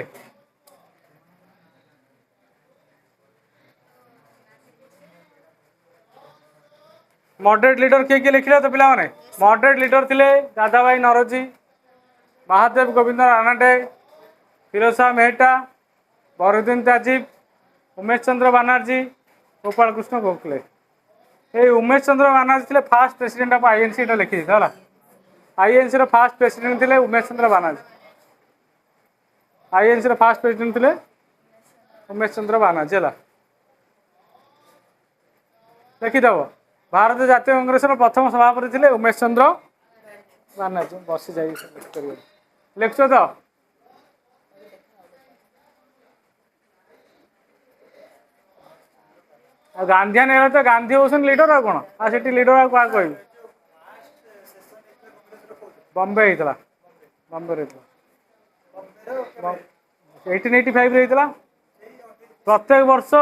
मॉडरेट लीडर किए लिखिले तो पिला माने मॉडरेट लीडर थे दादा भाई नरोजी महादेव गोविंद रानाडे फिरोज शाह मेहता बरुद्दीन ताजिब उमेश चंद्र बानर्जी गोपाल कृष्ण गोखले ये उमेश चंद्र बानर्जी थे फास्ट प्रेसिडेंट ऑफ आईएनसी लिखी है आईएनसी रो फास्ट प्रेसिडेंट थे उमेश चंद्र बानर्जी आईएनसी रो फास्ट प्रेसिडेंट थे उमेश चंद्र बानर्जी है लिखिदेव भारत जातीय कांग्रेस प्रथम सभापति थे उमेश चंद्र बानर्जी बस जा लिखुच तो गांधीआन एरा तो गांधी होसन लीडर आ कौन आ सेठी लीडर आ क्या कह बॉम्बे होता बॉम्बे 1885 प्रत्येक वर्ष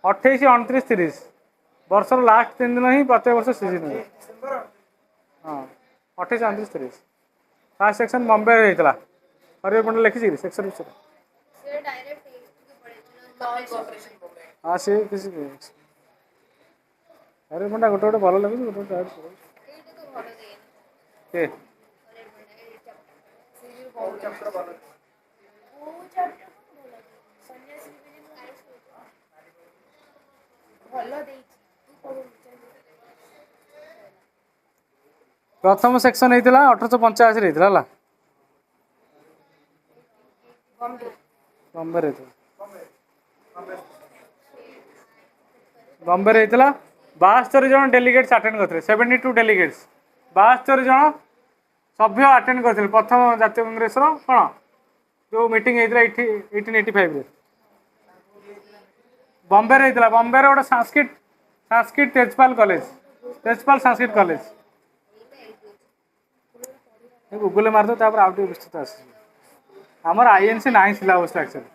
28 29 30 वर्षर लास्ट 3 दिन ही प्रत्येक वर्ष सीजन हुए हाँ 28 29 30 फास्ट सेक्शन बॉम्बे होता हरिहर पंडा लिखी सेक्शन विषय हाँ सी किसी हरिहर पंडा गोटे गोटे भल लगे गोटे प्रथम सेक्शन होता 1885 होता बॉम्बे बॉम्बे होता 72 जन डेलीगेट्स अटेंड करते 72 डेलीगेट्स 72 जन सभ्य अटेंड करते प्रथम जातीय कांग्रेस कौन जो मीटिंग होता 1885 बॉम्बे होता बॉम्बे गोटे संस्कृत तेजपाल संस्कृत कॉलेज गूगल मारद आउट विस्तृत आमर आईएनसी ना सिलेबस एक्चुअली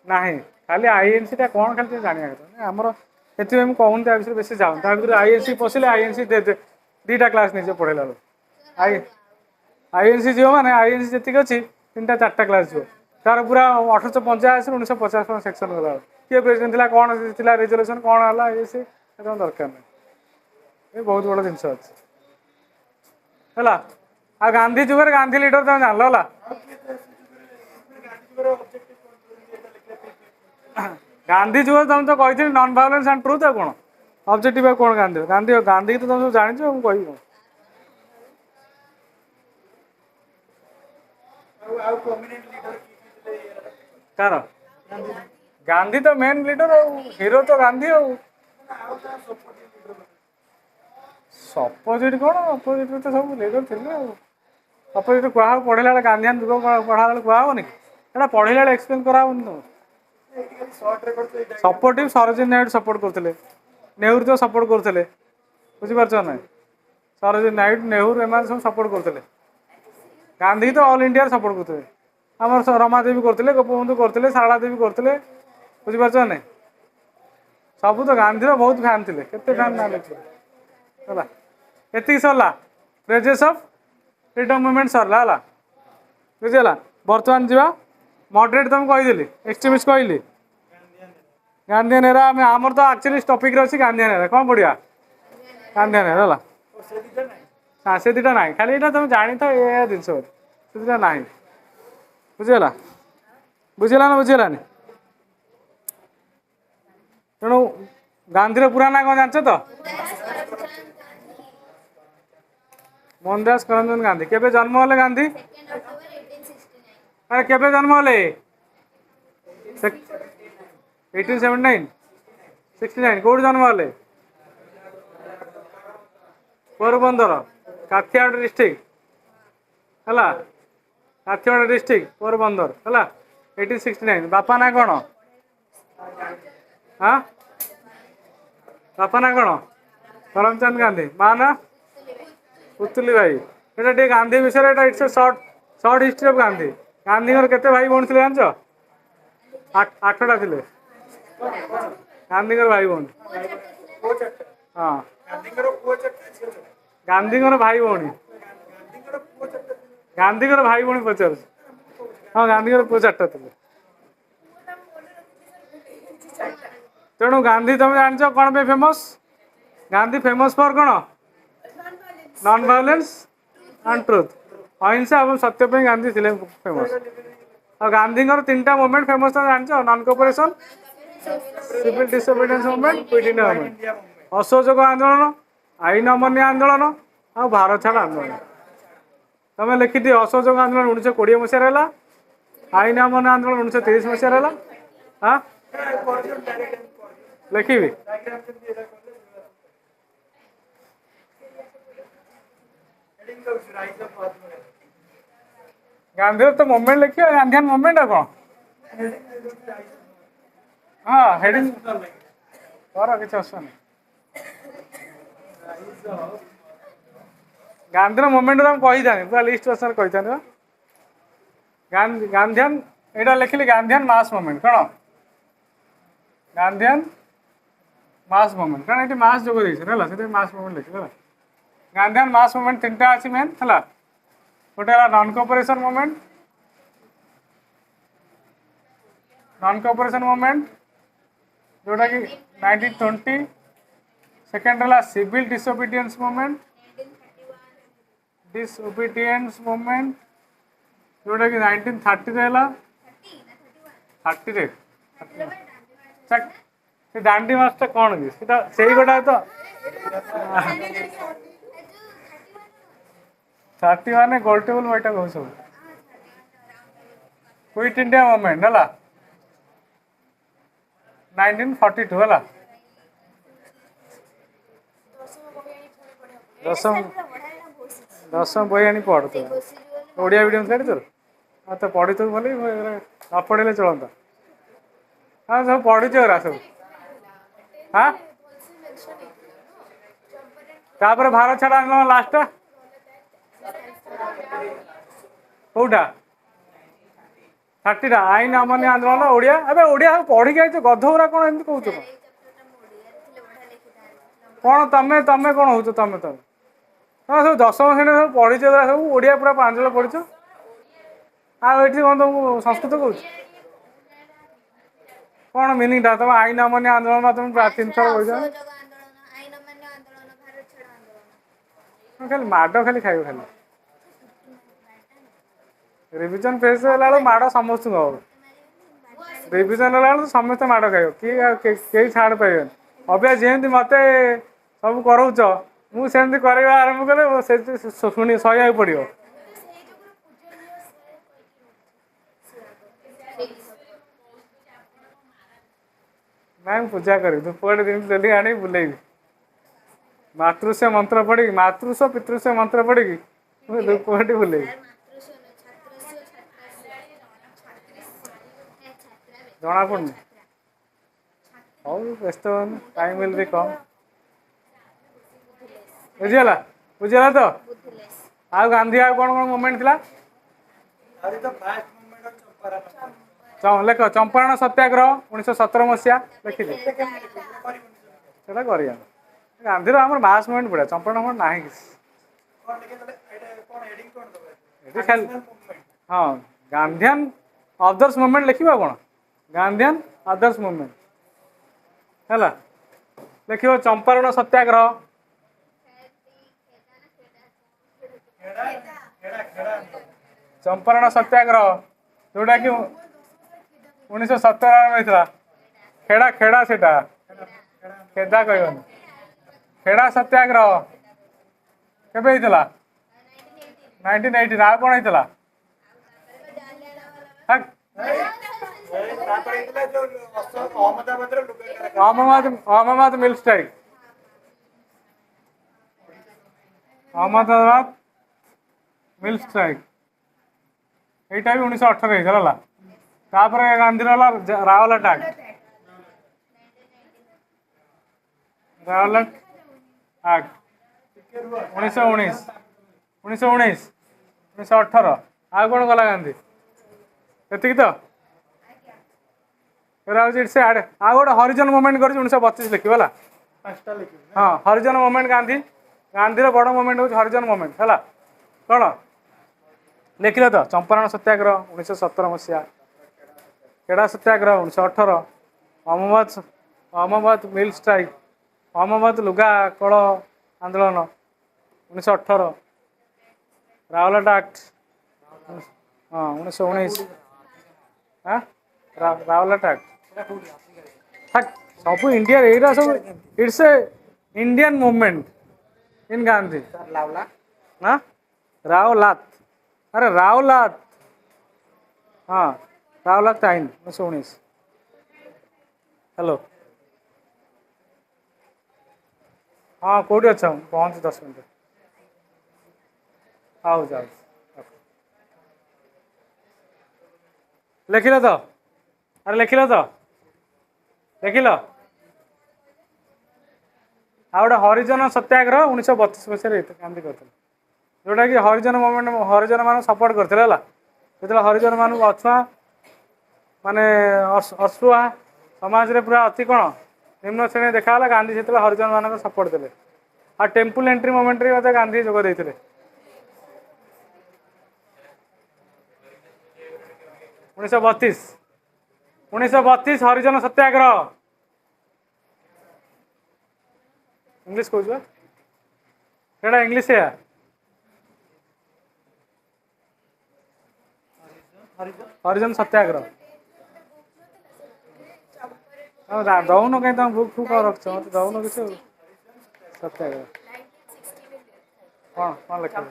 ना खाली आईएनसी टा कौन खाली जाना आमर से कहून विषय बेस जाऊँ आईएनसी पशिले आईएनसी दीटा क्लास नहीं पढ़ेला आईएनसी जीव मैंने आईएनसी जी अच्छी 3टा 4टा क्लास जीव तार पूरा 1885 1950 सेक्शन गला किए प्रेसिडेंट थी कौन थी रेजोल्यूशन कौन है ये सी दरकार नहीं ये बहुत बड़ा जिनस अच्छे है आ गांधी जुगर गांधी लीडर तुम जान ला गांधी जुगर तुम तो कही नॉन वायलेंस एंड ट्रूथ है कौन ऑब्जेक्टिव कौन गांधी गांधी गांधी तो तुम सब जान कह कार गांधी तो मेन लीडर हीरो तो गांधी अपोजिट कौन अपोजिट तो सब लीडर थे अपोजिट कह पढ़ेला गांधीआन जुग पढ़ा कहनी एटा पढ़ेला एक्सप्लेन करानी तुम सपोर्टिव सरोजिनी नायडू सपोर्ट करते नेहरू तो सपोर्ट करते बुझीपार ना सरोजिनी नायडू नेहरू एम सब सपोर्ट करते गांधी तो ऑल इंडिया सपोर्ट करते आम रमादेवी करते गोपबंधु करते सारला देवी करते बुझीपार ना सब तो गांधी बहुत फैन थे केते फैन ना है ये सरला प्रेजेस ऑफ फ्रीडम मूवमेंट सरला है बुझीगला बर्तमान जा मॉडरेट तुम कहीदेली एक्सट्रीमिस्ट कहली गांधीयन एरा आमर तो एक्चुअली टॉपिक अच्छी गांधीयन एरा कौन पढ़िया गांधीयन एरा हाँ से दुटा ना खाली यहाँ तुम जानी था ये जिनस से दुटा ना बुझीगला बुझीगला ना बुझीगलानी तेणु गांधी पूरा ना कौन जानच तो मोहनदास करमचंद गांधी केबे जन्म होले गांधी अरे केबे जन्म होले 1879 69 कौट जन्म होले पोरबंदर काठियावाड़ डिस्ट्रिक्ट है काठियावाड़ डिस्ट्रिक्ट पोरबंदर है 1869 बापा ना कौन हाँ बापा ना कौन करमचंद गांधी माँ ना पुतली भाई ये गांधी विषय it's short history of Gandhi Gandhi केते भाई भौणी थे जान 8टा थे गांधी भाई भौणी हाँ गांधी भाई भौणी गांधी भाई भौणी पचार हाँ गांधी पुओ 4टा थे तेणु गांधी तुम जान कौन पे फेमस गांधी फेमस फॉर कौन नॉन वायलेंस एंड ट्रुथ अहिंसा और सत्य पे गांधी थे फेमस और गांधी 3टा मूवमेंट फेमस था जान non cooperation civil disobedience movement quit India movement असहयोग आंदोलन आईन अमान्य आंदोलन और भारत छाड़ आंदोलन तुम लिखी असहयोग आंदोलन 1920 मसीह आईन अमान्य आंदोलन 1930 मसीह हाँ लिखी गांधी तो मूवमेंट लिखी गांधीयन मूवमेंट है कौन हाँ हेडिंग कर किसी असुविधा गांधी मूवमेंट तुम कही था पूरा लिस्ट वर्ष कही था गांधीयन यहाँ लिखिली गांधीयन मास मूवमेंट कौन गांधीयन मास मूवमेंट कारण ये मास जोग है मास मूवमेंट लिखिए गांधीयन मास मूवमेंट 3टा अच्छी मेन है गोटे नॉन कोऑपरेशन मूवमेंट जोटा कि 1920 सेकेंड है सिविल डिसोबीडियंस मूवमेंट जोटा कि 1930 है 30 दांडी मार्चटा कौन कि से गोटा तो 30 माने गोल्टेबल बैठक हो सब क्विट इंडिया मूवमेंट है 1942 है दशम बही आनी पढ़ तो ओडिया मीडियम छाड़ी तोर हाँ तो पढ़ी तो भले न पढ़े चलता हाँ सब पढ़ी सब हाँ तापर भारत छाड़ आंदोलन लास्ट कौटा 30टा आईन अमान्य आंदोलन ओडिया अबे ओडिया पढ़ी आई तो गधौरा कौन एमती कहूच कौन तमें तमें कौन हो तमें तमें हाँ सब 10वीं श्रेणी सब पढ़ी सब ओडिया पूरा प्रांजल पढ़ी आठी कौन तुमको संस्कृत कौच कौन मिनिंगटा तुम आईन अमान्य आंदोलन तुम 3 थर कह खाली माड़ खाली खाइब खाली रिविजन फेज माड़ समस्त रिविजन समस्त माड़ खाइब किए छाड़ पाइबे अभ्यास जमी मत सब करोच मुझे कर आरंभ कले शुणी सही पड़ो ना पूजा करी धूपकाठी दिन डेली आनी बुलेबी मातृश्य मंत्र पढ़ी मातृश्व पितृश्व मंत्र पढ़ी धूपकाठी बुलेबी जना पड़नी हौ व्यस्त टाइम मिल भी कम बुझीगला बुझीगला तो आ गांधी आ कौन कौन मूवमेंट थिला
That is the vast movement of Champaran.
लेख चंपारण सत्याग्रह 1917 मसीहा लिखिले सेटा करिया गांधी आम मास मुभमेंट पड़ा चंपारण मुभमेंट ना कि खाली हाँ गांधीन अदर्स मुभमेंट लिखा कौन गांधीन अदर्स मुभमेंट है लिख चंपारण सत्याग्रह चंपारण सत्याग्रह जोटा कि 1917 में खेड़ा खेड़ा से खेदा कहन खेड़ा सत्याग्रह केबे 1980 ना कौन होता अहमदाबाद मिल स्ट्राइक अहमदाबाद मिल स्ट्राइक यहाँ भी 1918 होता तापर गांधी रावलाट एक्ट रावलाट एक्ट 1919 1918 आ कौन कला गांधी ये तो इट्स आ गोटे हरिजन मुभमेंट कर 1932 लिखा हाँ हरिजन मुभमेंट गांधी गांधी बड़ मुभमेंट हूँ हरिजन मुभमेंट है कौन लिखिले तो चंपारण सत्याग्रह 1917 मसीहा खेड़ा सत्याग्रह 1918 अहमदाबाद मिल स्ट्राइक अहमदाबाद लुगा कल आंदोलन 1918 रावलाट एक्ट हाँ 1919 रावलाट एक्ट सब इंडिया यहाँ सब it's a Indian movement in Gandhi
लावला
ना रावलात अरे रावलात हाँ रावलात आईन 1919 हेलो हाँ कौटी अच्छा पहुँच 10 मिनट आओ जाओ लिखिल तो अरे लिखिल तो लिखिल आ गोटे हरिजन सत्याग्रह 1932 मसीह गांधी करते जोटा कि हरिजन मुभमेंट हरिजन मान सपोर्ट करते जो हरिजन मान अछुआ माने असुआ समाज रे पूरा अति कौन निम्न श्रेणी देखा गांधी से हरिजन मान सपोर्ट देते आ टेम्पल एंट्री मुभमेंट रे गांधी जोग देते 1932 हरिजन सत्याग्रह इंग्लिश कौच क्या इंग्लिश है हरिजन सत्याग्रह दौन कहीं तुम बुक फुक रख दौन किसी सत्याग्रह कौन कौन लिखा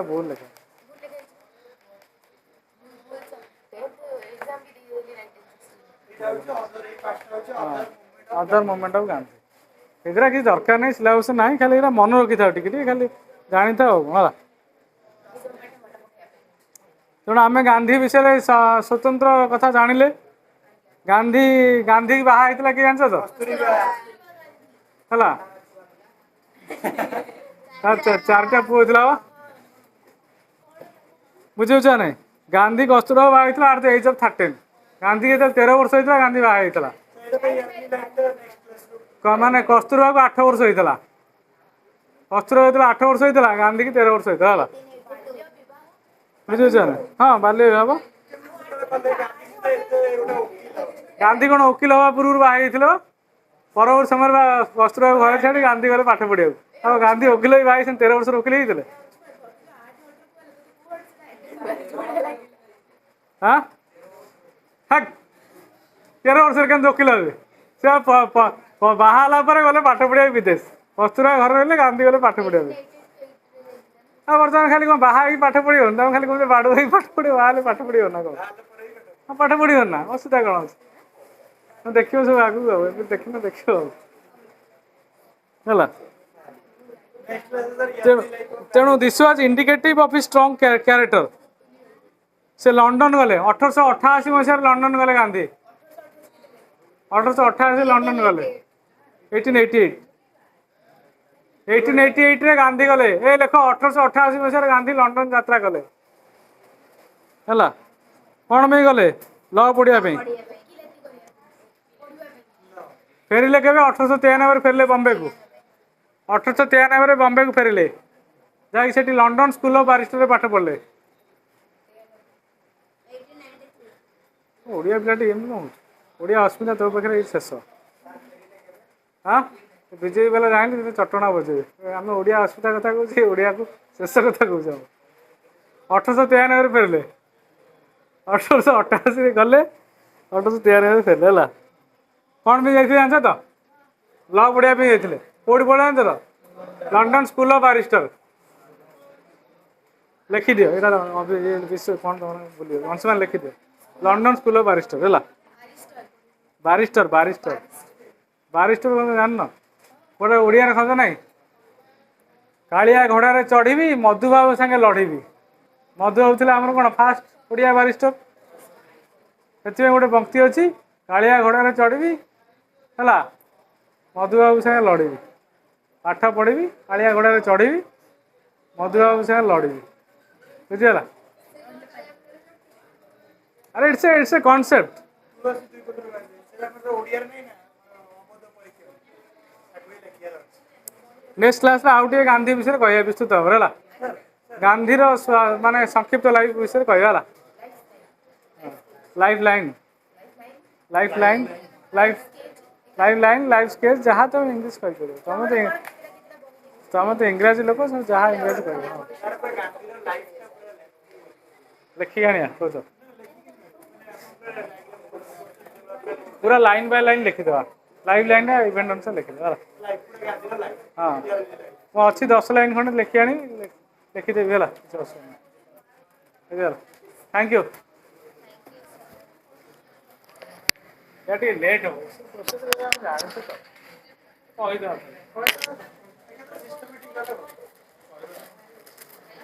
भूल लिखा अदर मूवमेंट ऑफ गांधी एगरा किसी दरकार नहीं सिलेबस ना खाली मन रखी था टिके खाली जानी था है तेणु आम गांधी विषय स्वतंत्र कथा जानिले गांधी गांधी बाहा होता कि जान तो है 4टा पुआ होता बुझे ना गांधी कस्तूरबा बाहा होता at the age of 13 Gandhi जो 13 वर्ष होता गांधी बाहा होता माने कस्तूरबा को 8 वर्ष होता कस्तूरबा 8 वर्ष होता गांधी की 13 वर्ष होता है बुझे ना हाँ बाल्य विवाह गांधी कौन वकिल हवा पूर्व बाहर परवर्त समय कस्तूरबा घर छाड़ी गांधी गले पाठ पढ़ा गांधी वकिल भी बाहर 13 वर्ष वकिल होते हाँ 13 वर्ष के वकिल हे से बाहाला गले पाठ पढ़ा विदेश कस्तूरबा घर रही गांधी गले पाठ पढ़ा बर्तमान खाली कौन बाहा पाठ पढ़ी तुम खाली कौन बाड़ पाठ पढ़ो बाहर पाठ पढ़ो ना कौन हाँ पाठ पढ़ो ना असुविधा कौन अच्छे देखिए सब आगू देख देखिए तेणु this was indicative of his strong character से लंडन गले 1888 मसीह लंडन गले गांधी 1888 लंडन गले 1888 रे गांधी गले ए लेख 1888 मसीह गांधी लंडन यात्रा कले ହେଲା କ'ଣ ପାଇଁ ଗଲେ ଲ ପଢ଼ିବା ପାଇଁ ଫେରିଲେ କେବେ 1893 ଫେରିଲେ ବମ୍ବେକୁ 1893 ବମ୍ବେକୁ ଫେରିଲେ ଯାଇକି ସେଠି ଲଣ୍ଡନ ସ୍କୁଲ ଅଫ୍ ବାରିଷ୍ଟରରେ ପାଠ ପଢ଼ିଲେ ଓଡ଼ିଆ ପିଲାଟି ଏମିତି କ'ଣ ହେଉଛି ଓଡ଼ିଆ ଅସ୍ମିତା ତୋ ପାଖରେ ଏଇ ଶେଷ ହଁ ବିଜେପି ବାଲା ଜାଣିଲି ତତେ ଚଟଣା ବଜେଇବେ ଆମେ ଓଡ଼ିଆ ଅସ୍ମିତା କଥା କହୁଛି ଓଡ଼ିଆକୁ ଶେଷ କଥା କହୁଛୁ ଆମେ 1893 ଫେରିଲେ 1888 ଗଲେ 1893 ଫେରିଲେ ହେଲା କ'ଣ ପାଇଁ ଯାଇଥିଲେ ଜାଣିଛ ତ ଲ ପଢ଼ିବା ପାଇଁ ଯାଇଥିଲେ କେଉଁଠି ପଢ଼ିବା ଜାଣିଛ ତ ଲଣ୍ଡନ ସ୍କୁଲ ଅଫ୍ ବାରିଷ୍ଟର ଲେଖିଦିଅ ଏଇଟା ବିଶ୍ୱ କ'ଣ ତମର ଭୁଲିବ Ansuman ଲେଖିଦିଅ London school of barrister ହେଲା ବାରିଷ୍ଟର ବାରିଷ୍ଟର ବାରିଷ୍ଟର କ'ଣ ଜାଣିନ ଗୋଟେ ଓଡ଼ିଆରେ ଖଞ୍ଜ ନାହିଁ କାଳିଆ ଘୋଡ଼ାରେ ଚଢ଼ିବି ମଧୁବାବୁ ସାଙ୍ଗେ ଲଢ଼ିବି ମଧୁବାବୁ ଥିଲେ ଆମର କ'ଣ ଫାଷ୍ଟ ଓଡ଼ିଆ ବାରିଷ୍ଟର ସେଥିପାଇଁ ଗୋଟେ ପଙ୍କ୍ତି ଅଛି କାଳିଆ ଘୋଡ଼ାରେ ଚଢ଼ିବି ହେଲା ମଧୁବାବୁ ସାଙ୍ଗେ ଲଢ଼ିବି ପାଠ ପଢ଼ିବି କାଳିଆ ଘୋଡ଼ାରେ ଚଢ଼ିବି ମଧୁବାବୁ ସାଙ୍ଗେ ଲଢ଼ିବି ବୁଝିଗଲା ଆରେ ଇଟ୍ସ ଏ କନସେପ୍ଟ
ତୁଳସୀ ଦୁଇ ପତ୍ର ଗାନ୍ଧୀ ସେଇଟା ଆମର ଓଡ଼ିଆରେ ନାହିଁ ନା ଅବୋଧ ପରୀକ୍ଷା ତାକୁ ହିଁ ଲେଖିବାର ଅଛି
ନେକ୍ସଟ କ୍ଲାସରେ ଆଉ ଟିକେ ଗାନ୍ଧୀ ବିଷୟରେ କହିବା ବିସ୍ତୃତ ଭାବରେ ହେଲା ଗାନ୍ଧୀର ମାନେ ସଂକ୍ଷିପ୍ତ ଲାଇଫ୍ ବିଷୟରେ କହିବା ହେଲା life line life line life life line life sketch ଯାହା ତମେ ଇଂଲିଶ କହିପାରିବ ତମେ ତ ଇଂରାଜୀ ଲୋକ ସବୁ ଯାହା ଇଂରାଜୀ କହିବ ହଁ ଲେଖିକି ଆଣିବା କହୁଛ ପୁରା ଲାଇନ୍ ବାଇ ଲାଇନ୍ ଲେଖିଦେବା ଲାଇଫ୍ ଲାଇନ୍ଟା ଇଭେଣ୍ଟ ଅନୁସାରେ ଲେଖିଦେବା ହେଲା ହଁ ମୁଁ ଅଛି 10 ଲାଇନ୍ ଖଣ୍ଡେ ଲେଖି ଆଣି ଲେଖିଦେବି ହେଲା କିଛି ଅସୁବିଧା ନାହିଁ ବୁଝିଗଲା ଥ୍ୟାଙ୍କ ୟୁ या ଟିକେ ଲେଟ୍ ହେବ ପ୍ରୋସେସ୍ ଆମେ ଜାଣିଛୁ ତ କହିଦେବା